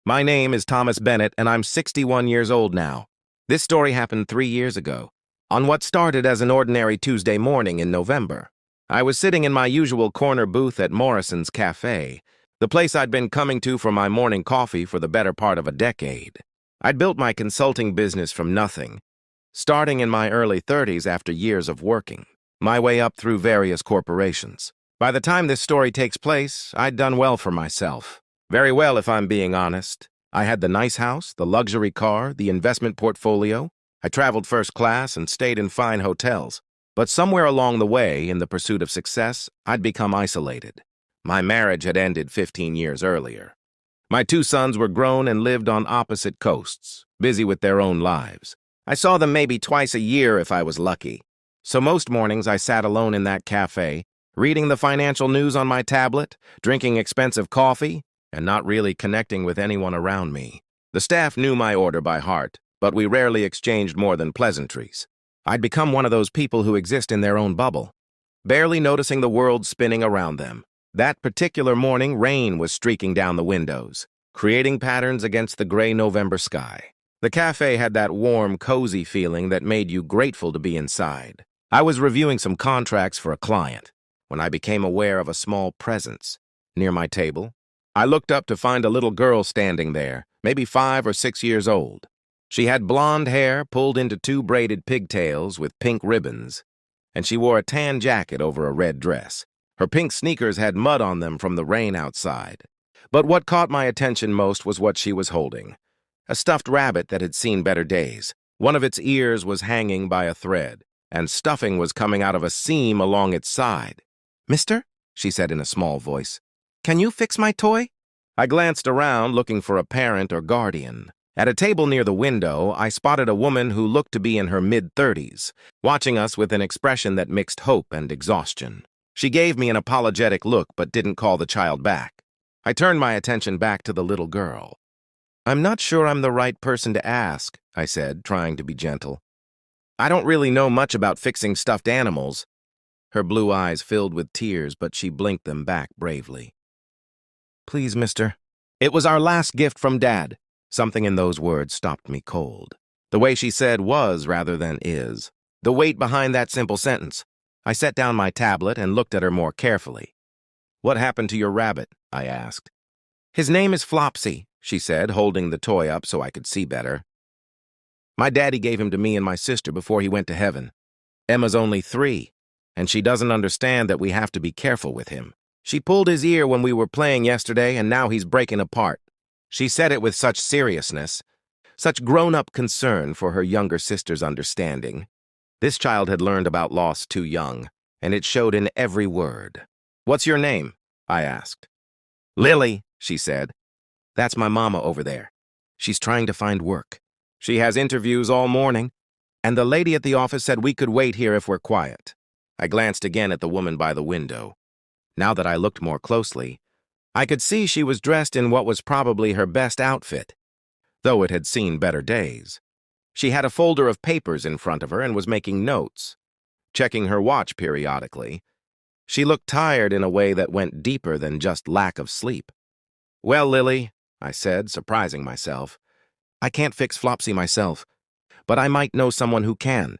My name is Thomas Bennett, and I'm 61 years old now. This story happened 3 years ago, on what started as an ordinary Tuesday morning in November. I was sitting in my usual corner booth at Morrison's Cafe, the place I'd been coming to for my morning coffee for the better part of a decade. I'd built my consulting business from nothing, starting in my early 30s after years of working, my way up through various corporations. By the time this story takes place, I'd done well for myself. Very well, if I'm being honest. I had the nice house, the luxury car, the investment portfolio. I traveled first class and stayed in fine hotels. But somewhere along the way, in the pursuit of success, I'd become isolated. My marriage had ended 15 years earlier. My 2 sons were grown and lived on opposite coasts, busy with their own lives. I saw them maybe twice a year if I was lucky. So most mornings I sat alone in that cafe, reading the financial news on my tablet, drinking expensive coffee, and not really connecting with anyone around me. The staff knew my order by heart, but we rarely exchanged more than pleasantries. I'd become one of those people who exist in their own bubble, barely noticing the world spinning around them. That particular morning, rain was streaking down the windows, creating patterns against the gray November sky. The cafe had that warm, cozy feeling that made you grateful to be inside. I was reviewing some contracts for a client when I became aware of a small presence near my table. I looked up to find a little girl standing there, maybe 5 or 6 years old. She had blonde hair pulled into 2 braided pigtails with pink ribbons, and she wore a tan jacket over a red dress. Her pink sneakers had mud on them from the rain outside. But what caught my attention most was what she was holding. A stuffed rabbit that had seen better days. One of its ears was hanging by a thread, and stuffing was coming out of a seam along its side. "Mister," she said in a small voice, "can you fix my toy?" I glanced around looking for a parent or guardian. At a table near the window, I spotted a woman who looked to be in her mid-30s, watching us with an expression that mixed hope and exhaustion. She gave me an apologetic look but didn't call the child back. I turned my attention back to the little girl. "I'm not sure I'm the right person to ask," I said, trying to be gentle. "I don't really know much about fixing stuffed animals." Her blue eyes filled with tears, but she blinked them back bravely. "Please, mister. It was our last gift from Dad." Something in those words stopped me cold. The way she said was rather than is. The weight behind that simple sentence. I set down my tablet and looked at her more carefully. "What happened to your rabbit?" I asked. "His name is Flopsy," she said, holding the toy up so I could see better. "My daddy gave him to me and my sister before he went to heaven. Emma's only 3, and she doesn't understand that we have to be careful with him. She pulled his ear when we were playing yesterday, and now he's breaking apart." She said it with such seriousness, such grown-up concern for her younger sister's understanding. This child had learned about loss too young, and it showed in every word. "What's your name?" I asked. "Lily," she said. "That's my mama over there. She's trying to find work. She has interviews all morning, and the lady at the office said we could wait here if we're quiet." I glanced again at the woman by the window. Now that I looked more closely, I could see she was dressed in what was probably her best outfit, though it had seen better days. She had a folder of papers in front of her and was making notes, checking her watch periodically. She looked tired in a way that went deeper than just lack of sleep. "Well, Lily," I said, surprising myself, "I can't fix Flopsy myself, but I might know someone who can.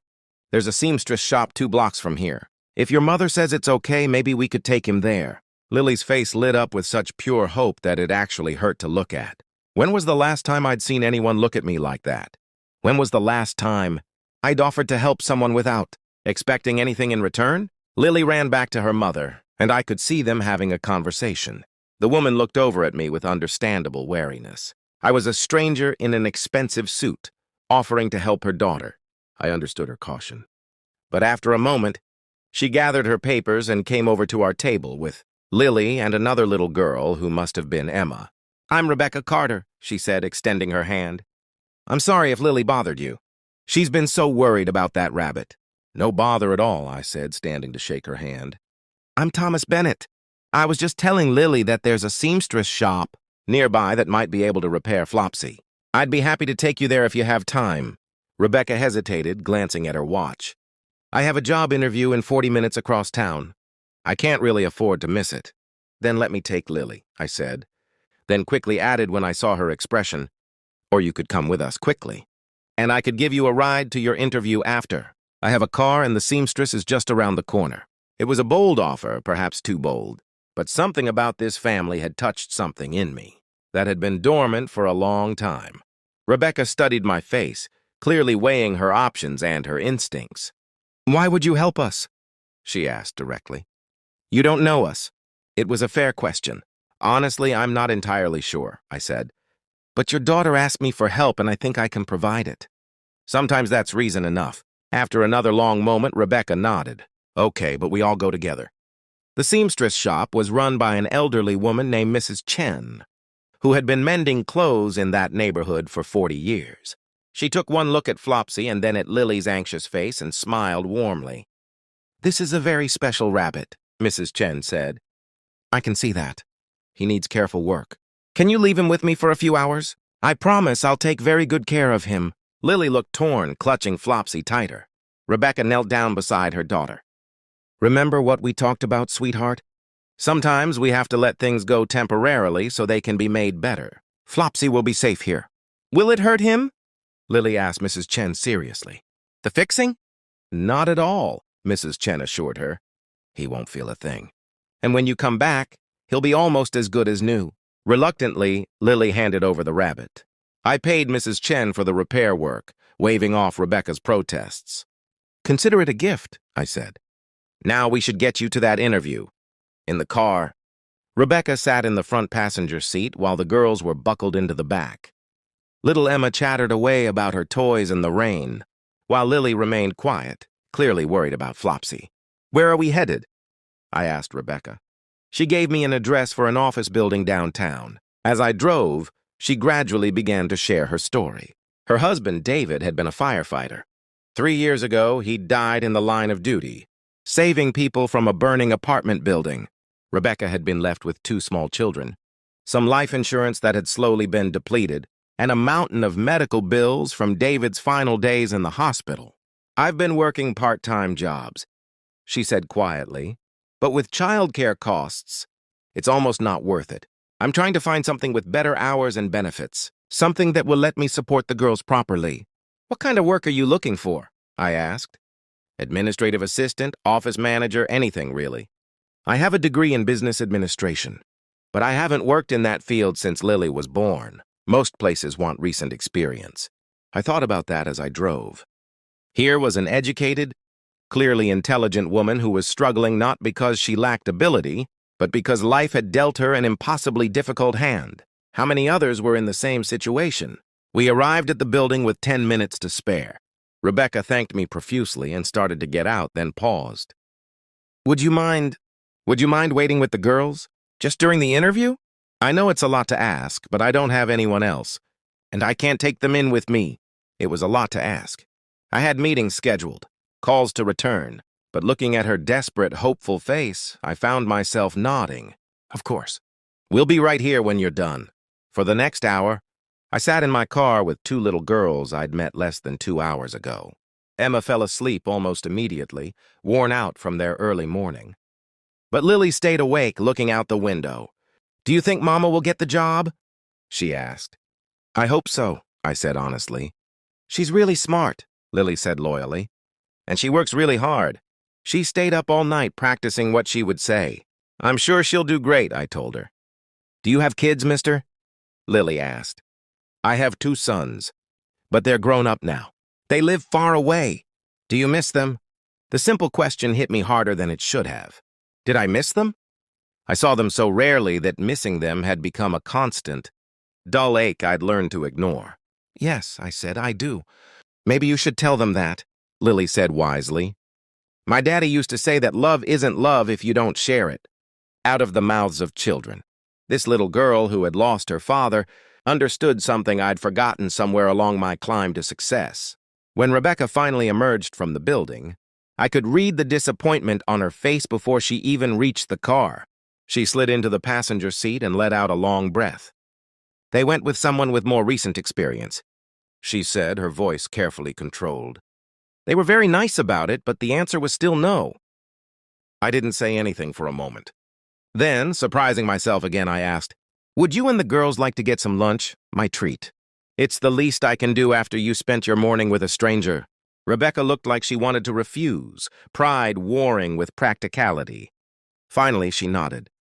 There's a seamstress shop 2 blocks from here. If your mother says it's okay, maybe we could take him there." Lily's face lit up with such pure hope that it actually hurt to look at. When was the last time I'd seen anyone look at me like that? When was the last time I'd offered to help someone without expecting anything in return? Lily ran back to her mother, and I could see them having a conversation. The woman looked over at me with understandable wariness. I was a stranger in an expensive suit, offering to help her daughter. I understood her caution. But after a moment, she gathered her papers and came over to our table with Lily and another little girl who must have been Emma. "I'm Rebecca Carter," she said, extending her hand. "I'm sorry if Lily bothered you. She's been so worried about that rabbit." "No bother at all," I said, standing to shake her hand. "I'm Thomas Bennett. I was just telling Lily that there's a seamstress shop nearby that might be able to repair Flopsy. I'd be happy to take you there if you have time." Rebecca hesitated, glancing at her watch. "I have a job interview in 40 minutes across town. I can't really afford to miss it." "Then let me take Lily," I said. then quickly added when I saw her expression, "Or you could come with us quickly. And I could give you a ride to your interview after. I have a car and the seamstress is just around the corner." It was a bold offer, perhaps too bold, but something about this family had touched something in me that had been dormant for a long time. Rebecca studied my face, clearly weighing her options and her instincts. "Why would you help us?" she asked directly. "You don't know us." It was a fair question. "Honestly, I'm not entirely sure," I said. "But your daughter asked me for help and I think I can provide it." Sometimes that's reason enough. After another long moment, Rebecca nodded. "Okay, but we all go together." The seamstress shop was run by an elderly woman named Mrs. Chen, who had been mending clothes in that neighborhood for 40 years. She took one look at Flopsy and then at Lily's anxious face and smiled warmly. "This is a very special rabbit," Mrs. Chen said. "I can see that. He needs careful work. Can you leave him with me for a few hours? I promise I'll take very good care of him." Lily looked torn, clutching Flopsy tighter. Rebecca knelt down beside her daughter. "Remember what we talked about, sweetheart? Sometimes we have to let things go temporarily so they can be made better. Flopsy will be safe here." "Will it hurt him?" Lily asked Mrs. Chen seriously. "The fixing?" "Not at all," Mrs. Chen assured her. "He won't feel a thing. And when you come back, he'll be almost as good as new." Reluctantly, Lily handed over the rabbit. I paid Mrs. Chen for the repair work, waving off Rebecca's protests. "Consider it a gift," I said. "Now we should get you to that interview." In the car, Rebecca sat in the front passenger seat while the girls were buckled into the back. Little Emma chattered away about her toys in the rain, while Lily remained quiet, clearly worried about Flopsy. "Where are we headed?" I asked Rebecca. She gave me an address for an office building downtown. As I drove, she gradually began to share her story. Her husband, David, had been a firefighter. 3 years ago, he died in the line of duty, saving people from a burning apartment building. Rebecca had been left with 2 small children, some life insurance that had slowly been depleted, and a mountain of medical bills from David's final days in the hospital. "I've been working part-time jobs," she said quietly, "but with childcare costs, it's almost not worth it. I'm trying to find something with better hours and benefits, something that will let me support the girls properly." "What kind of work are you looking for?" I asked. "Administrative assistant, office manager, anything really. I have a degree in business administration, but I haven't worked in that field since Lily was born. Most places want recent experience." I thought about that as I drove. Here was an educated, clearly intelligent woman who was struggling not because she lacked ability, but because life had dealt her an impossibly difficult hand. How many others were in the same situation? We arrived at the building with 10 minutes to spare. Rebecca thanked me profusely and started to get out, then paused. Would you mind waiting with the girls? Just during the interview? I know it's a lot to ask, but I don't have anyone else, and I can't take them in with me." It was a lot to ask. I had meetings scheduled, calls to return, but looking at her desperate, hopeful face, I found myself nodding. "Of course. We'll be right here when you're done." For the next hour, I sat in my car with 2 little girls I'd met less than 2 hours ago. Emma fell asleep almost immediately, worn out from their early morning. But Lily stayed awake, looking out the window. "Do you think Mama will get the job?" she asked. "I hope so," I said honestly. "She's really smart," Lily said loyally. "And she works really hard. She stayed up all night practicing what she would say." "I'm sure she'll do great," I told her. "Do you have kids, mister?" Lily asked. "I have 2 sons, but they're grown up now. They live far away. Do you miss them?" The simple question hit me harder than it should have. Did I miss them? I saw them so rarely that missing them had become a constant, dull ache I'd learned to ignore. "Yes," I said, "I do. Maybe you should tell them that," Lily said wisely. "My daddy used to say that love isn't love if you don't share it." Out of the mouths of children. This little girl who had lost her father understood something I'd forgotten somewhere along my climb to success. When Rebecca finally emerged from the building, I could read the disappointment on her face before she even reached the car. She slid into the passenger seat and let out a long breath. "They went with someone with more recent experience," she said, her voice carefully controlled. "They were very nice about it, but the answer was still no." I didn't say anything for a moment. Then, surprising myself again, I asked, Would you and the girls like to get some lunch? My treat. It's the least I can do after you spent your morning with a stranger. Rebecca looked like she wanted to refuse, pride warring with practicality. Finally, she nodded.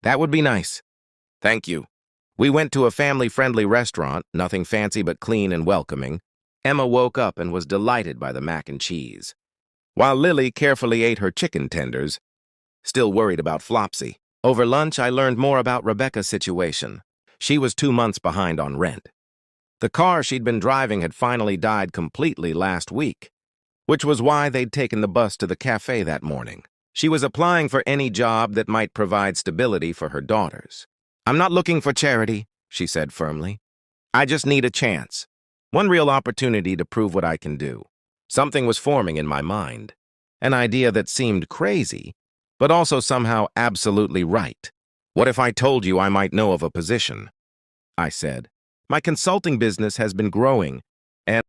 That would be nice. Thank you. We went to a family-friendly restaurant, nothing fancy but clean and welcoming. Emma woke up and was delighted by the mac and cheese, while Lily carefully ate her chicken tenders, still worried about Flopsy. Over lunch, I learned more about Rebecca's situation. She was 2 months behind on rent. The car she'd been driving had finally died completely last week, which was why they'd taken the bus to the cafe that morning. She was applying for any job that might provide stability for her daughters. I'm not looking for charity, she said firmly. I just need a chance. One real opportunity to prove what I can do. Something was forming in my mind. An idea that seemed crazy, but also somehow absolutely right. What if I told you I might know of a position? I said. My consulting business has been growing,